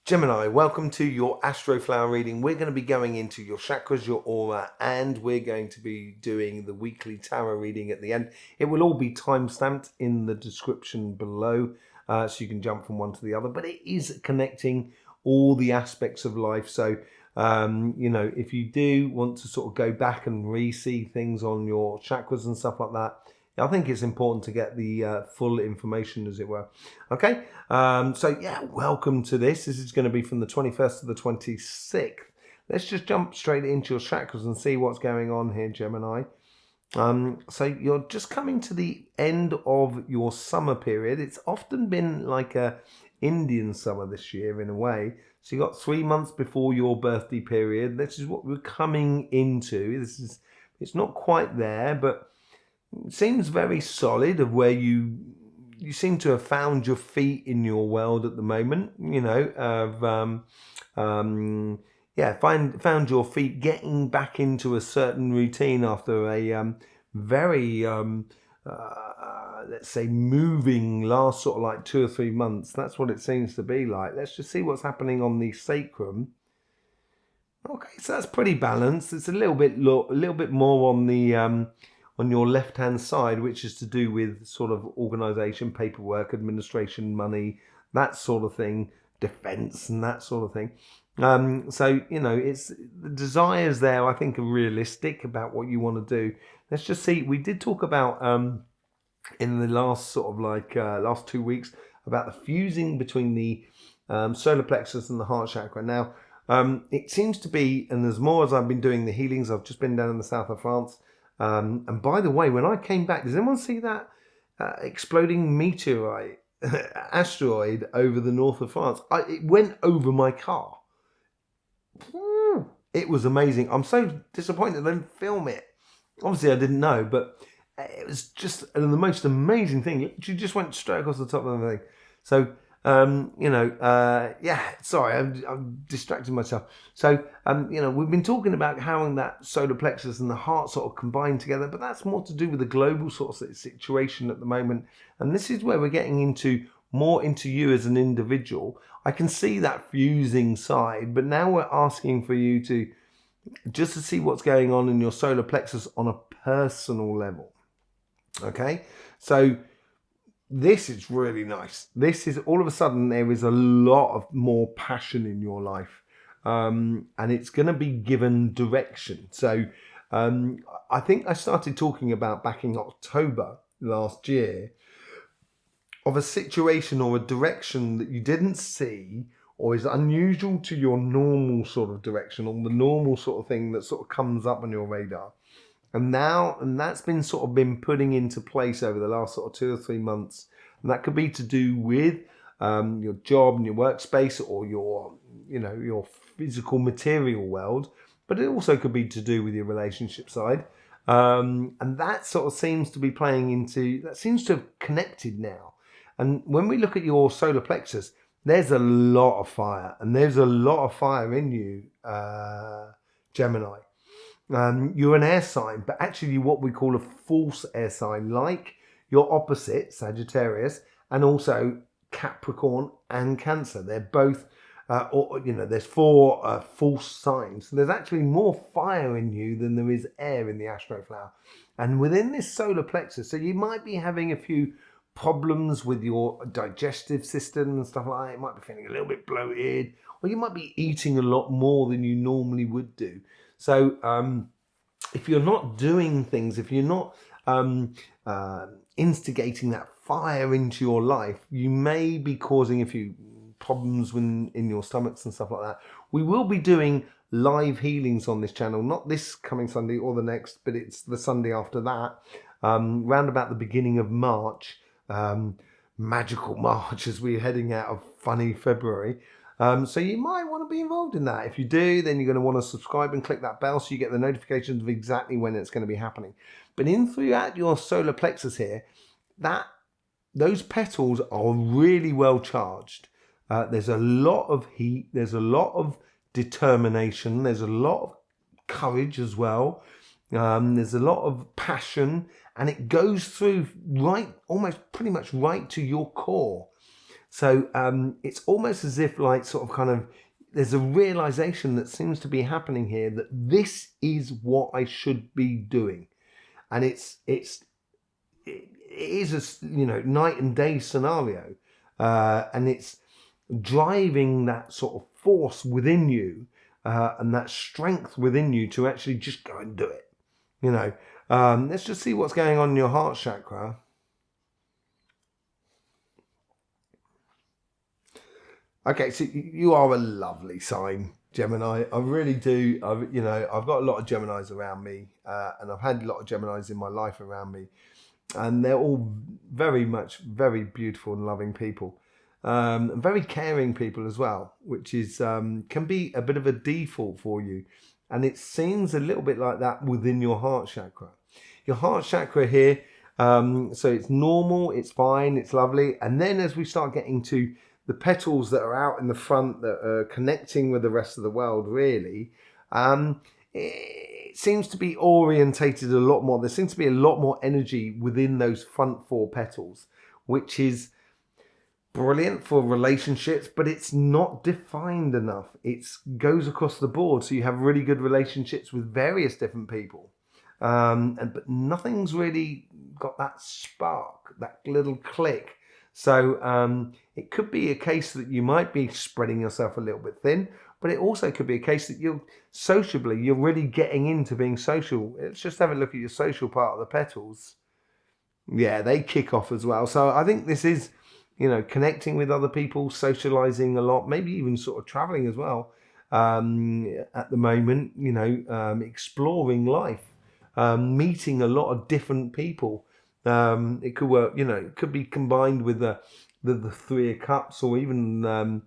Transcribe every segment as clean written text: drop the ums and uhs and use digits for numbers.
Gemini, welcome to your Astroflower reading. We're going to be going into your chakras, your aura, and we're going to be doing the weekly tarot reading at the end. It will all be time-stamped in the description below, so you can jump from one to the other, but it is connecting all the aspects of life. So, if you do want to sort of go back and re-see things on your chakras and stuff like that, I think it's important to get the full information, as it were. Okay, welcome to this. This is going to be from the 21st to the 26th. Let's just jump straight into your chakras and see what's going on here, Gemini. So you're just coming to the end of your summer period. It's often been like a Indian summer this year in a way. So you got 3 months before your birthday period. This is what we're coming into. It's not quite there, but it seems very solid of where you seem to have found your feet in your world at the moment. Found your feet getting back into a certain routine after a very let's say moving last sort of like 2 or 3 months. That's what it seems to be like. Let's just see what's happening on the sacrum. Okay, so that's pretty balanced. It's a little bit more on the on your left hand side, which is to do with sort of organization, paperwork, administration, money, that sort of thing, defense and that sort of thing. It's the desires there, I think, are realistic about what you want to do. Let's just see. We did talk about in the last sort of last 2 weeks about the fusing between the solar plexus and the heart chakra. Now, it seems to be, and as more as I've been doing the healings, I've just been down in the south of France. And by the way, when I came back, does anyone see that exploding meteorite, asteroid over the north of France? It went over my car. It was amazing. I'm so disappointed they didn't film it. Obviously, I didn't know, but it was just the most amazing thing. It just went straight across the top of the thing. So, sorry, I'm distracting myself. So, we've been talking about how that solar plexus and the heart sort of combine together, but that's more to do with the global sort of situation at the moment. And this is where we're getting more into you as an individual. I can see that fusing side, but now we're asking for you to see what's going on in your solar plexus on a personal level. Okay, so this is really nice. This is all of a sudden there is a lot of more passion in your life, and it's going to be given direction. So I think I started talking about back in October last year of a situation or a direction that you didn't see or is unusual to your normal sort of direction or the normal sort of thing that sort of comes up on your radar. And that's been sort of been putting into place over the last sort of 2 or 3 months. And that could be to do with your job and your workspace or your physical material world. But it also could be to do with your relationship side. And that sort of seems to be that seems to have connected now. And when we look at your solar plexus, there's a lot of fire. And there's a lot of fire in you, Gemini. You're an air sign, but actually what we call a false air sign, like your opposite, Sagittarius, and also Capricorn and Cancer. They're both, there's 4 false signs. So there's actually more fire in you than there is air in the Astroflower. And within this solar plexus, so you might be having a few problems with your digestive system and stuff like that. You might be feeling a little bit bloated, or you might be eating a lot more than you normally would do. So if you're not doing things, if you're not instigating that fire into your life, you may be causing a few problems in your stomachs and stuff like that. We will be doing live healings on this channel, not this coming Sunday or the next, but it's the Sunday after that, round about the beginning of March, magical March, as we're heading out of funny February. So you might want to be involved in that. If you do, then you're going to want to subscribe and click that bell so you get the notifications of exactly when it's going to be happening. But throughout your solar plexus here, those petals are really well charged. There's a lot of heat. There's a lot of determination. There's a lot of courage as well. There's a lot of passion, and it goes through almost pretty much right to your core. So it's almost as if like sort of kind of there's a realization that seems to be happening here that this is what I should be doing. And it is a night and day scenario, and it's driving that sort of force within you and that strength within you to actually just go and do it. Let's just see what's going on in your heart chakra. Okay, so you are a lovely sign, Gemini. I really do. I've got a lot of Geminis around me, and I've had a lot of Geminis in my life around me, and they're all very beautiful and loving people, and very caring people as well, which is can be a bit of a default for you, and it seems a little bit like that within your heart chakra. Your heart chakra here, so it's normal, it's fine, it's lovely, and then as we start getting to the petals that are out in the front that are connecting with the rest of the world, really, it seems to be orientated a lot more. There seems to be a lot more energy within those front four petals, which is brilliant for relationships, but it's not defined enough. It goes across the board. So you have really good relationships with various different people. But nothing's really got that spark, that little click. So it could be a case that you might be spreading yourself a little bit thin, but it also could be a case that you're really getting into being social. Let's just have a look at your social part of the petals. Yeah, they kick off as well. So I think this is, connecting with other people, socializing a lot, maybe even sort of traveling as well at the moment, exploring life, meeting a lot of different people. It could work, it could be combined with the Three of Cups, or even the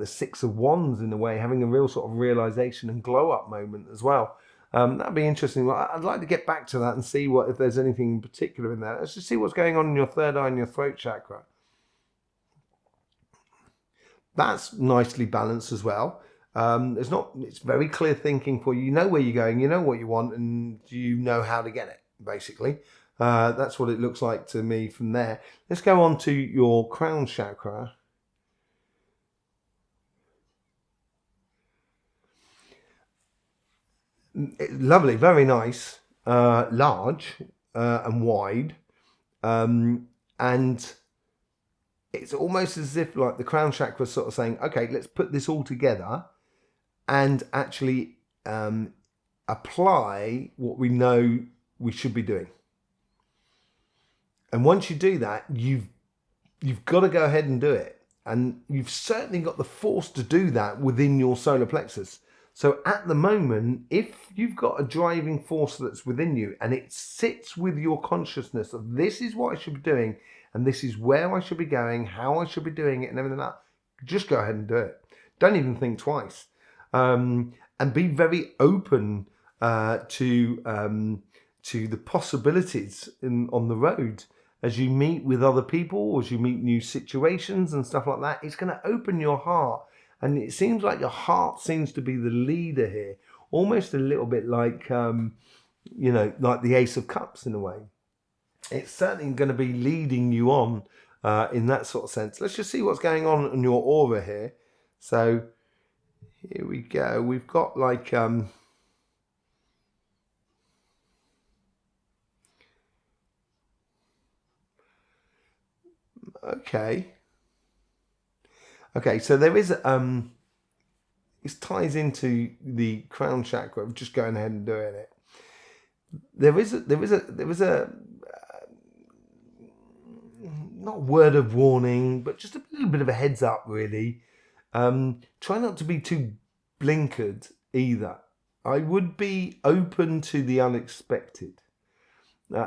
Six of Wands in a way, having a real sort of realization and glow up moment as well. That'd be interesting. I'd like to get back to that and see if there's anything in particular in there. Let's just see what's going on in your third eye and your throat chakra. That's nicely balanced as well. It's very clear thinking for you. You know where you're going, you know what you want, and you know how to get it, basically. That's what it looks like to me from there. Let's go on to your crown chakra. Lovely, very nice, large and wide, and it's almost as if like the crown chakra is sort of saying, okay, let's put this all together and actually apply what we know we should be doing. And once you do that, you've got to go ahead and do it. And you've certainly got the force to do that within your solar plexus. So at the moment, if you've got a driving force that's within you and it sits with your consciousness of this is what I should be doing and this is where I should be going, how I should be doing it and everything like that, just go ahead and do it. Don't even think twice. And be very open to the possibilities on the road. As you meet with other people, as you meet new situations and stuff like that, it's going to open your heart. And it seems like your heart seems to be the leader here, almost a little bit like, like the Ace of Cups in a way. It's certainly going to be leading you on in that sort of sense. Let's just see what's going on in your aura here. So here we go. We've got like... Okay, so there is it ties into the crown chakra of just going ahead and doing it. There is a not word of warning, but just a little bit of a heads up, really. Try not to be too blinkered either. I would be open to the unexpected.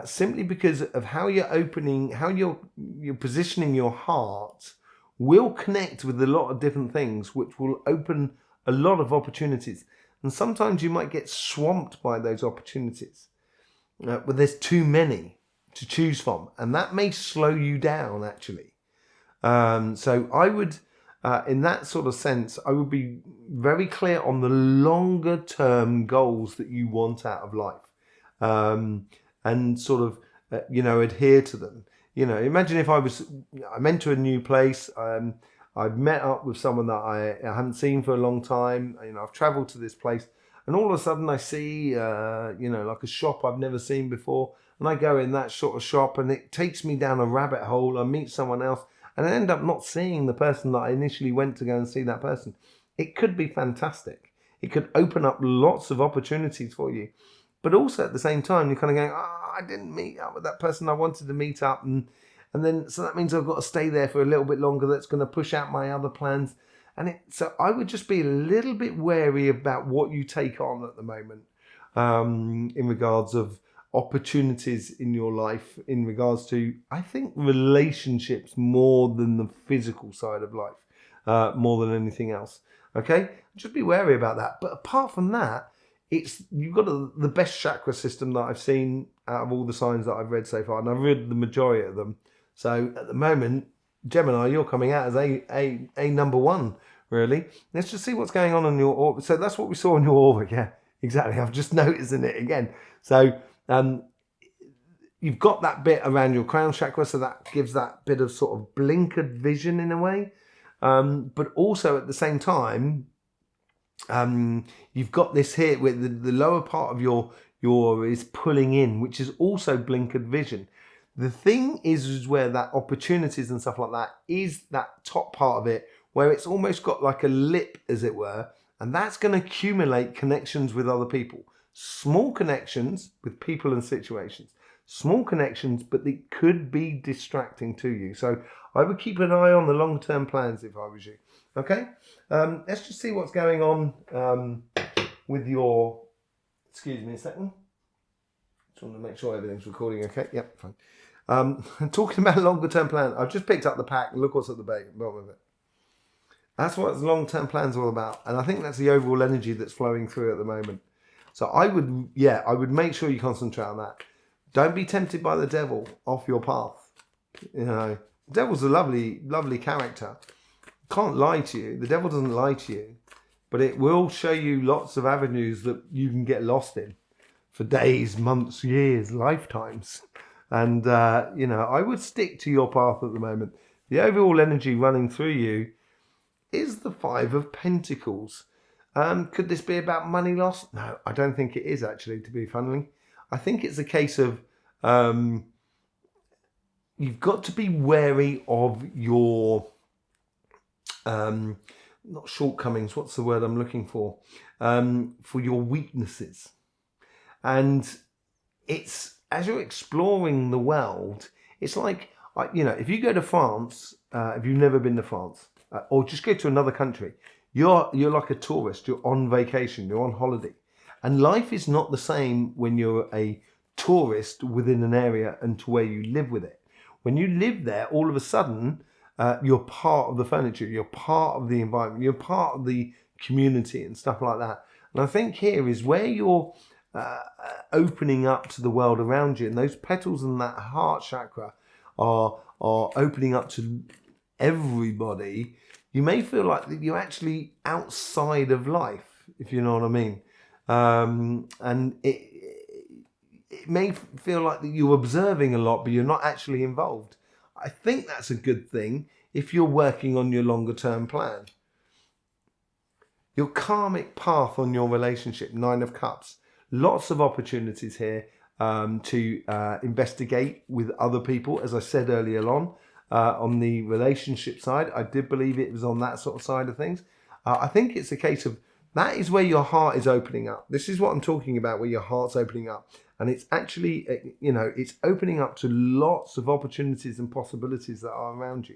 Simply because of how you're opening, how you're positioning your heart will connect with a lot of different things, which will open a lot of opportunities. And sometimes you might get swamped by those opportunities, but there's too many to choose from, and that may slow you down actually. So I would, in that sort of sense, I would be very clear on the longer term goals that you want out of life. And sort of, adhere to them. You know, imagine if I'm into a new place. I've met up with someone that I haven't seen for a long time. You know, I've travelled to this place, and all of a sudden I see, you know, like a shop I've never seen before, and I go in that sort of shop, and it takes me down a rabbit hole. I meet someone else, and I end up not seeing the person that I initially went to go and see that person. It could be fantastic. It could open up lots of opportunities for you. But also at the same time, you're kind of going, I didn't meet up with that person I wanted to meet up. And then, so that means I've got to stay there for a little bit longer. That's going to push out my other plans. So I would just be a little bit wary about what you take on at the moment, in regards of opportunities in your life, in regards to, I think, relationships more than the physical side of life, more than anything else. Okay, just be wary about that. But apart from that, you've got the best chakra system that I've seen out of all the signs that I've read so far, and I've read the majority of them. So at the moment, Gemini, you're coming out as a number one, really. Let's just see what's going on in your orbit. So that's what we saw in your orbit. Yeah, exactly. I've just noticing it again. So you've got that bit around your crown chakra, so that gives that bit of sort of blinkered vision in a way. But also at the same time, you've got this here with the lower part of your is pulling in, which is also blinkered vision. The thing is where that opportunities and stuff like that is that top part of it, where it's almost got like a lip, as it were, and that's going to accumulate connections with other people. Small connections with people and situations. Small connections, but they could be distracting to you. So I would keep an eye on the long-term plans if I was you. Okay, let's just see what's going on with your. Excuse me a second. Just want to make sure everything's recording. Okay, yep, fine. Talking about longer-term plan, I've just picked up the pack. Look what's at the bottom of it. That's what long-term plans are all about, and I think that's the overall energy that's flowing through at the moment. So I would make sure you concentrate on that. Don't be tempted by the devil off your path. You know, the devil's a lovely, lovely character. Can't lie to you. The devil doesn't lie to you, but it will show you lots of avenues that you can get lost in for days, months, years, lifetimes. And, you know, I would stick to your path at the moment. The overall energy running through you is the Five of Pentacles. Could this be about money loss? No, I don't think it is, actually, to be funny. I think it's a case of you've got to be wary of your not shortcomings, what's the word I'm looking for your weaknesses. And it's, as you're exploring the world, it's like, you know, if you go to France, if you've never been to France, or just go to another country, you're like a tourist, you're on vacation, you're on holiday. And life is not the same when you're a tourist within an area and to where you live with it. When you live there, all of a sudden, you're part of the furniture, you're part of the environment, you're part of the community and stuff like that. And I think here is where you're opening up to the world around you, and those petals and that heart chakra are opening up to everybody. You may feel like that you're actually outside of life, if you know what I mean. And it may feel like that you're observing a lot, but you're not actually involved. I think that's a good thing if you're working on your longer term plan. Your karmic path on your relationship, Nine of Cups. Lots of opportunities here to investigate with other people, as I said earlier on the relationship side. I did believe it was on that sort of side of things. I think it's a case of that is where your heart is opening up. This is what I'm talking about, where your heart's opening up. And it's actually, you know, it's opening up to lots of opportunities and possibilities that are around you.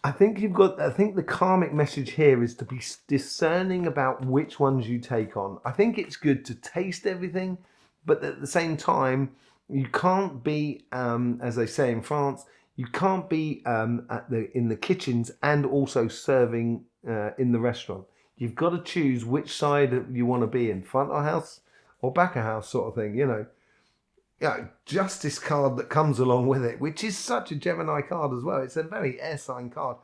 I think the karmic message here is to be discerning about which ones you take on. I think it's good to taste everything, but at the same time, you can't be, as they say in France, you can't be in the kitchens and also serving in the restaurant. You've got to choose which side you want to be in, front of house or back of house sort of thing, you know. Yeah, Justice card that comes along with it, which is such a Gemini card as well. It's a very air sign card.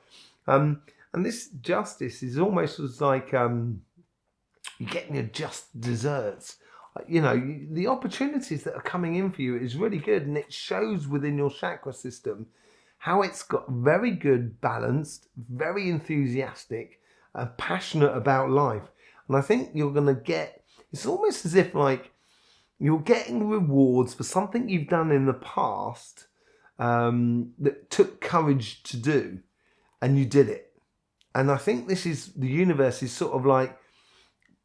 And this Justice is almost as like you're getting your just desserts. you know, the opportunities that are coming in for you is really good, and it shows within your chakra system how it's got very good, balanced, very enthusiastic, passionate about life. And I think you're going to get, it's almost as if like you're getting rewards for something you've done in the past that took courage to do, and you did it. And I think this is, the universe is sort of like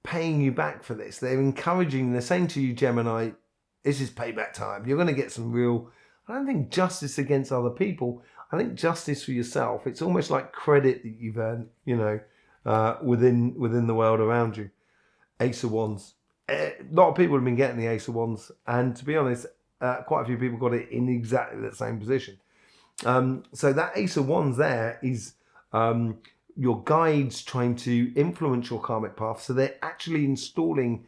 paying you back for this. They're encouraging, they're saying to you, Gemini, this is payback time. You're going to get some real, I don't think justice against other people. I think justice for yourself. It's almost like credit that you've earned, you know, within the world around you. Ace of Wands. A lot of people have been getting the Ace of Wands, and to be honest, quite a few people got it in exactly the same position. So that Ace of Wands there is your guides trying to influence your karmic path. So they're actually installing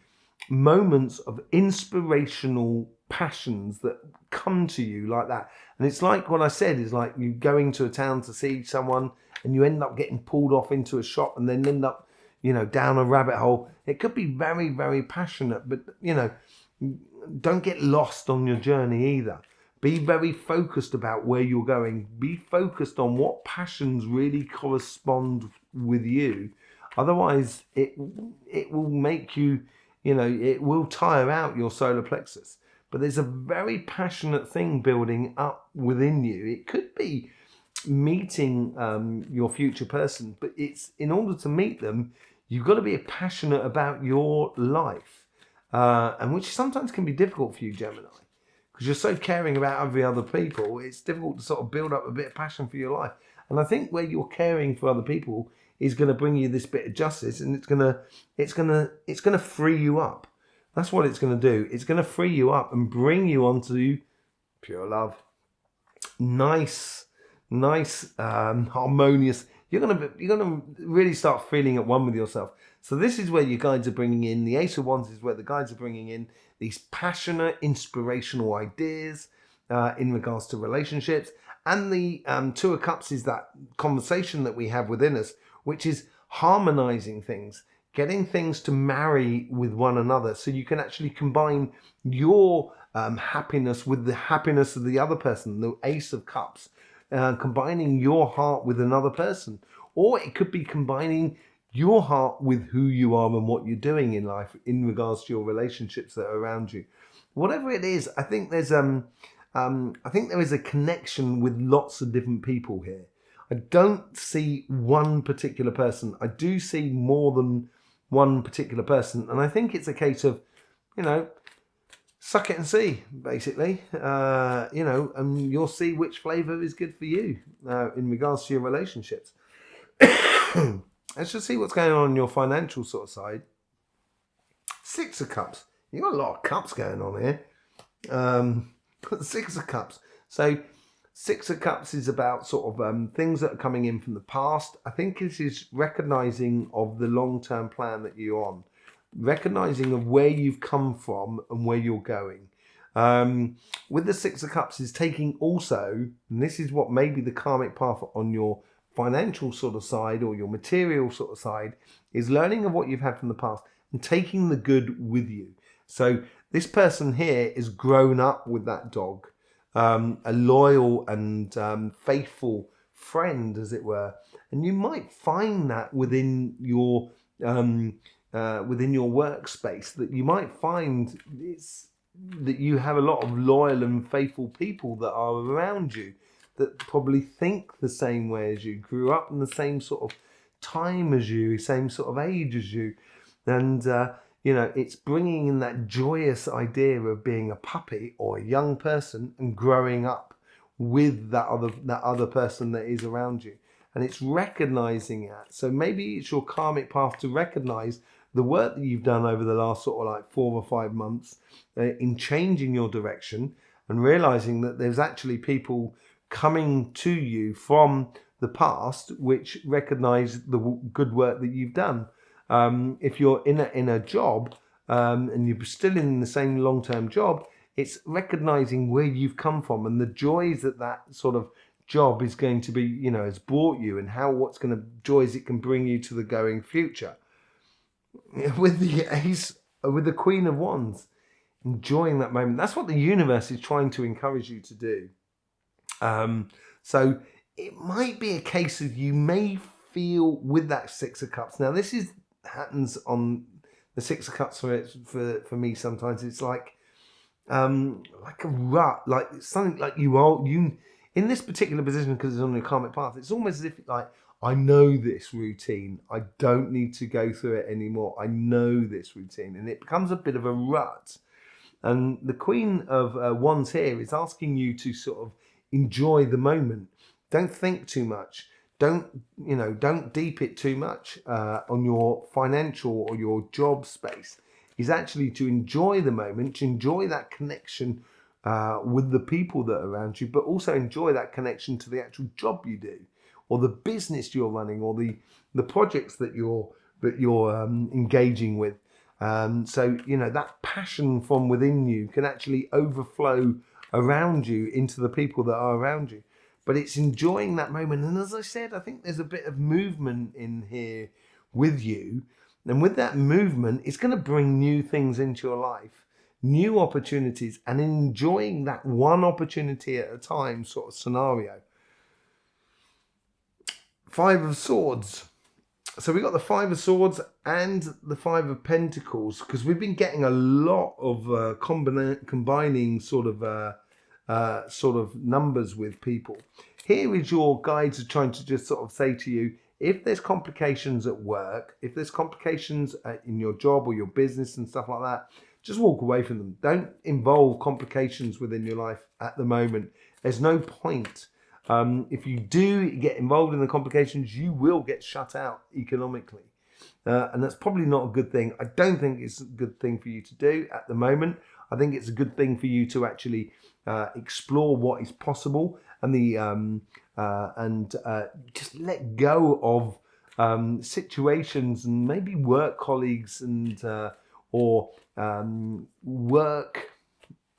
moments of inspirational passions that come to you like that. And it's like what I said, is like you going to a town to see someone and you end up getting pulled off into a shop and then end up, you know, down a rabbit hole. It could be very, very passionate, but, you know, don't get lost on your journey either. Be very focused about where you're going. Be focused on what passions really correspond with you. Otherwise, it will make you, you know, it will tire out your solar plexus. But there's a very passionate thing building up within you. It could be meeting your future person, but it's, in order to meet them, you've got to be passionate about your life, and which sometimes can be difficult for you, Gemini, because you're so caring about every other people. It's difficult to sort of build up a bit of passion for your life. And I think where you're caring for other people is going to bring you this bit of justice, and it's gonna free you up. That's what it's going to do. It's going to free you up and bring you onto pure love. Nice, harmonious. You're gonna really start feeling at one with yourself. So this is where your guides are bringing in. The Ace of Wands is where the guides are bringing in these passionate, inspirational ideas in regards to relationships. And the Two of Cups is that conversation that we have within us, which is harmonizing things, getting things to marry with one another, so you can actually combine your happiness with the happiness of the other person, the Ace of Cups, combining your heart with another person. Or it could be combining your heart with who you are and what you're doing in life in regards to your relationships that are around you. Whatever it is, I think there is a connection with lots of different people here. I don't see one particular person. I do see more than one particular person, and I think it's a case of, you know, suck it and see, basically. You know, and you'll see which flavour is good for you in regards to your relationships. Let's just see what's going on your financial sort of side. Six of Cups. You've got a lot of cups going on here. Six of Cups. So Six of Cups is about sort of things that are coming in from the past. I think this is recognising of the long-term plan that you're on. Recognising of where you've come from and where you're going. With the Six of Cups is taking also, and this is what may be the karmic path on your financial sort of side or your material sort of side, is learning of what you've had from the past and taking the good with you. So this person here is grown up with that dog, a loyal and faithful friend, as it were. And you might find that within your workspace, that you might find that you have a lot of loyal and faithful people that are around you that probably think the same way as you, grew up in the same sort of time as you, same sort of age as you. And, you know, it's bringing in that joyous idea of being a puppy or a young person and growing up with that other person that is around you. And it's recognizing that. So maybe it's your karmic path to recognize the work that you've done over the last sort of like 4 or 5 months in changing your direction, and realizing that there's actually people coming to you from the past which recognize the good work that you've done. If you're in a job and you're still in the same long-term job, it's recognizing where you've come from and the joys that sort of job is going to be, you know, has brought you, and what joys it can bring you to the going future. With the with the Queen of Wands, enjoying that moment. That's what the universe is trying to encourage you to do. So it might be a case of you may feel with that Six of Cups. Now this happens on the Six of Cups for me sometimes. It's like a rut, like something like you in this particular position because it's on your karmic path. It's almost as if like, I know this routine. I don't need to go through it anymore. I know this routine, and it becomes a bit of a rut. And the Queen of Wands here is asking you to sort of enjoy the moment. Don't think too much. Don't deep it too much on your financial or your job space. Is actually to enjoy the moment, to enjoy that connection with the people that are around you, but also enjoy that connection to the actual job you do, or the business you're running, or the projects that you're engaging with. So that passion from within you can actually overflow around you into the people that are around you. But it's enjoying that moment. And as I said, I think there's a bit of movement in here with you. And with that movement, it's going to bring new things into your life, new opportunities, and enjoying that one opportunity at a time sort of scenario. Five of Swords. So we got the Five of Swords and the Five of Pentacles, because we've been getting a lot of combining sort of numbers with people. Here is your guides are trying to just sort of say to you, if there's complications at work, if there's complications in your job or your business and stuff like that, just walk away from them. Don't involve complications within your life at the moment. There's no point. If you do get involved in the complications, you will get shut out economically. And that's probably not a good thing. I don't think it's a good thing for you to do at the moment. I think it's a good thing for you to actually explore what is possible and just let go of situations and maybe work colleagues and work,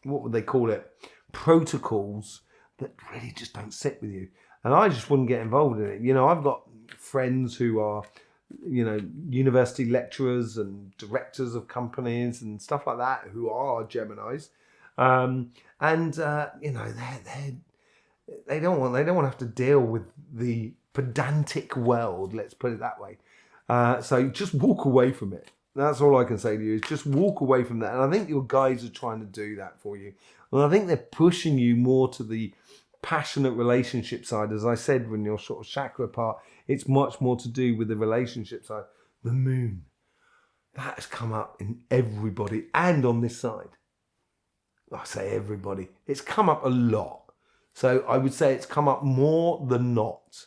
what would they call it, protocols that really just don't sit with you. And I just wouldn't get involved in it. I've got friends who are university lecturers and directors of companies and stuff like that who are Geminis, they don't want to have to deal with the pedantic world, let's put it that way. So just walk away from it. That's all I can say to you, is just walk away from that. And I think your guides are trying to do that for you. And I think they're pushing you more to the passionate relationship side. As I said, when your sort of chakra part, it's much more to do with the relationship side. The moon, that has come up in everybody, and on this side. I say everybody. It's come up a lot. So I would say it's come up more than not.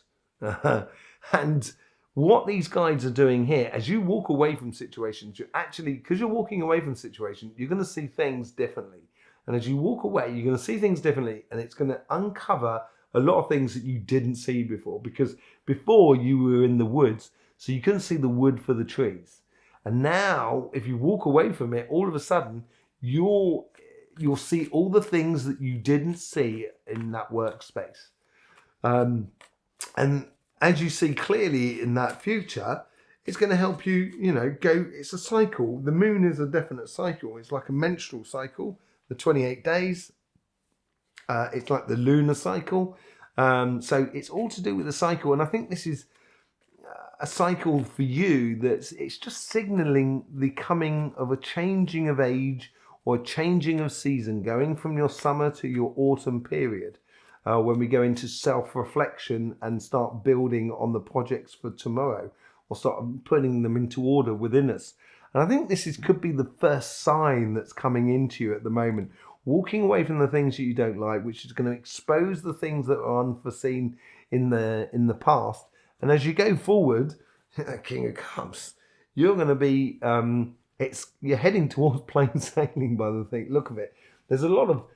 And what these guides are doing here, as you walk away from situations, you're actually, because you're walking away from situations, you're going to see things differently. And as you walk away, you're going to see things differently, and it's going to uncover a lot of things that you didn't see before. Because before you were in the woods, so you couldn't see the wood for the trees. And now, if you walk away from it, all of a sudden, you'll see all the things that you didn't see in that workspace. And as you see clearly in that future, it's going to help you, go. It's a cycle. The moon is a definite cycle. It's like a menstrual cycle. The 28 days, it's like the lunar cycle. So it's all to do with the cycle. And I think this is a cycle for you it's just signaling the coming of a changing of age or a changing of season, going from your summer to your autumn period, when we go into self-reflection and start building on the projects for tomorrow, or start putting them into order within us. And I think this could be the first sign that's coming into you at the moment. Walking away from the things that you don't like, which is going to expose the things that are unforeseen in the past. And as you go forward, King of Cups, you're going to be, you're heading towards plain sailing by the look of it. There's a lot of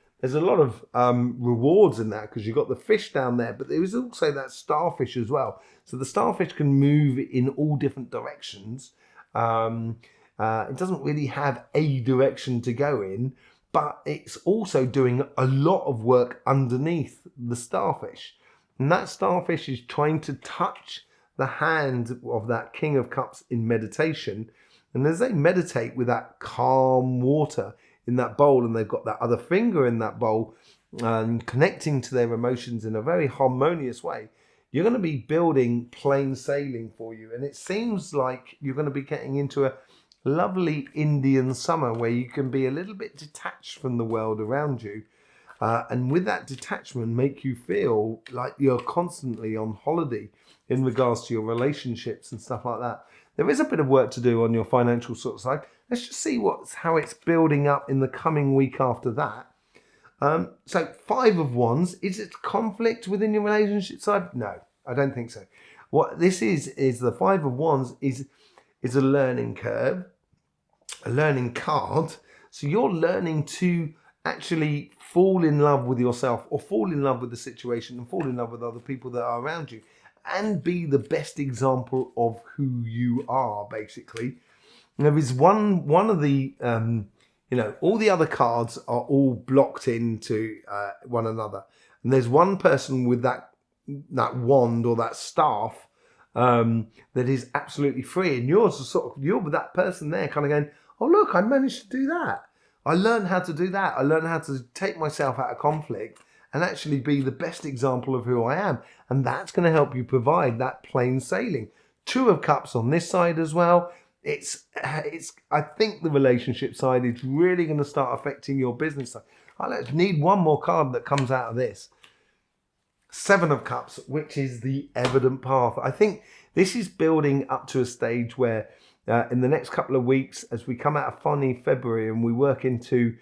rewards in that, because you've got the fish down there, but there is also that starfish as well. So the starfish can move in all different directions. It doesn't really have a direction to go in, but it's also doing a lot of work underneath the starfish. And that starfish is trying to touch the hand of that King of Cups in meditation And as they meditate with that calm water in that bowl, and they've got that other finger in that bowl, and connecting to their emotions in a very harmonious way, you're going to be building plain sailing for you. And it seems like you're going to be getting into a lovely Indian summer where you can be a little bit detached from the world around you. And with that detachment, make you feel like you're constantly on holiday in regards to your relationships and stuff like that. There is a bit of work to do on your financial sort of side. Let's just see how it's building up in the coming week after that. So 5 of Wands, is it conflict within your relationship side? No, I don't think so. What this is the 5 of Wands is a learning curve, a learning card. So you're learning to actually fall in love with yourself, or fall in love with the situation, and fall in love with other people that are around you, and be the best example of who you are, basically. There is one of the all the other cards are all blocked into one another, and there's one person with that wand or that staff that is absolutely free, and you're with that person there, kind of going, oh look, I managed to do that. I learned how to do that. I learned how to take myself out of conflict and actually be the best example of who I am, and that's going to help you provide that plain sailing. 2 of Cups on this side as well. It's I think the relationship side is really going to start affecting your business side. I need one more card that comes out of this. 7 of Cups, which is the evident path. I think this is building up to a stage where in the next couple of weeks, as we come out of funny February and we work into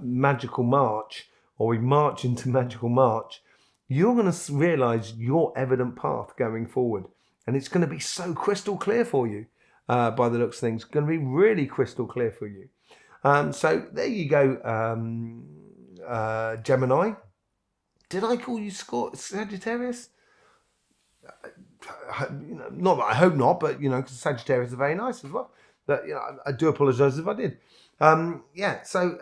magical March, or we march into magical March, you're going to realize your evident path going forward. And it's going to be so crystal clear for you. By the looks of things, going to be really crystal clear for you. So there you go, Gemini. Did I call you Sagittarius? Not that I hope not, but because Sagittarius are very nice as well. But I do apologise if I did. So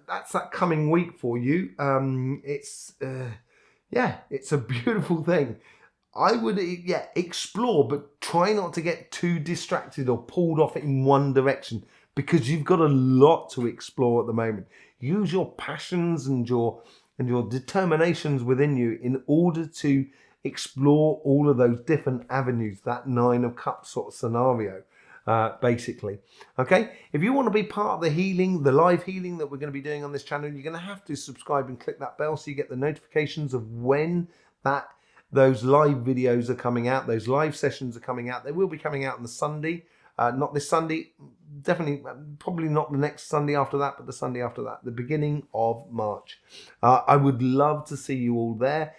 that's that coming week for you. It's a beautiful thing. I would, explore, but try not to get too distracted or pulled off in one direction, because you've got a lot to explore at the moment. Use your passions and your determinations within you in order to explore all of those different avenues, that 9 of Cups sort of scenario, basically. Okay, if you want to be part of the healing, the live healing that we're going to be doing on this channel, you're going to have to subscribe and click that bell so you get the notifications of when those live videos are coming out, those live sessions are coming out. They will be coming out on the Sunday, not this Sunday, definitely, probably not the next Sunday after that, but the Sunday after that, the beginning of March. I would love to see you all there.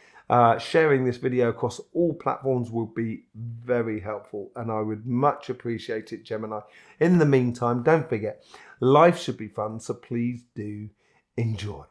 Sharing this video across all platforms will be very helpful, and I would much appreciate it, Gemini. In the meantime, don't forget, life should be fun, so please do enjoy.